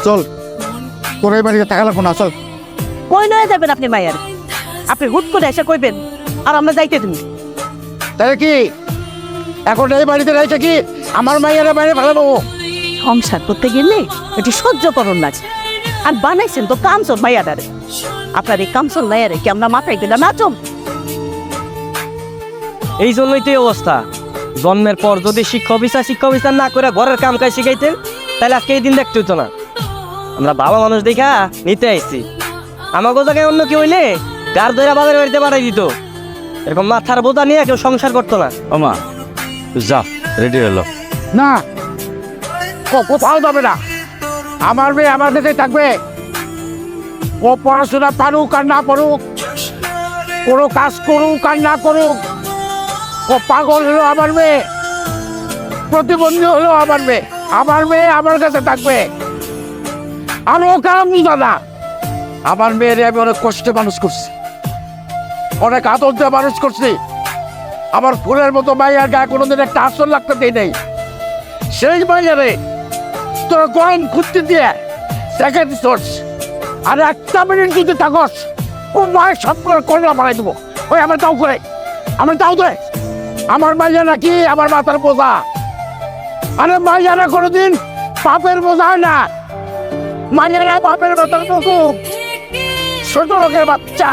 চল তোর এই বাড়িতে টাকা লাগবো না, চল। কই নয়ে যাবেন আপনি মায়ের? আপনি হুট করে এসে কইবেন আর আমরা যাইতে তুমি। তাহলে কি এখন এই বাড়িতে রয়েছে কি আমার মাইয়ারা বাইরে ভালো পাবো? সংসার করতে গেলে একটু সহ্য করুন লাগে। আর বানাইছেন তো কামচোর মাইয়াটারে। আপনার এই কামচোর মাইয়ারে কি আমরা মাথায় দিলে নাচম? এই জন্যই তো এই অবস্থা। জন্মের পর যদি শিক্ষা অফিসার না করে ঘরের কাম কাজ শিখাইতেন তাহলে আজকে এই দিন দেখতে হতো না। আমরা বাবা মানুষ দেখা নিতে আইছি। আমাকে জায়গায় অন্য কেউ হইলে গার ধরে বাজারে বাড়িতে পাঠাই দিত। এরকম মাথার বোঝা নিয়ে কেউ সংসার করতো না। ওমা যা রেডি হলো। না, কোথাও যাবে না। আমার মেয়ে আমার কাছে থাকবে। ও পড়াশোনা পারুক আর না পারুক, কোনো কাজ করুক আর না করুক, ও পাগল হলো আমার মেয়ে, প্রতিবন্ধী হলো আমার মেয়ে। আমার মেয়ে আমার কাছে থাকবে। আর ও কারণ দাদা, আমার মেয়েরে আমি অনেক কষ্টে মানুষ করছি, অনেক আদর দিয়ে মানুষ করছি। আমার ফুলের মতো মাইয়ার গায়ে কোনোদিন একটা আসর লাগতে দেয় নেই। সেই মাইয়ারে তোর গয়ন খুঁজতে দিয়ে সেকেন্ড সোর্স আর একটা মিনিট যদি থাকস ও মায়ের সব করে করলা বাড়াই দেবো। ওই আমার তাও করে, আমার তাও দেয়। আমার মাইয়া নাকি আমার মাথার বোঝা। আরে মাইয়ারা কোনোদিন পাপের বোঝা হয় না। মাইয়ারা বাপের মাথার বোঝা, ছোট লোকের বাচ্চা।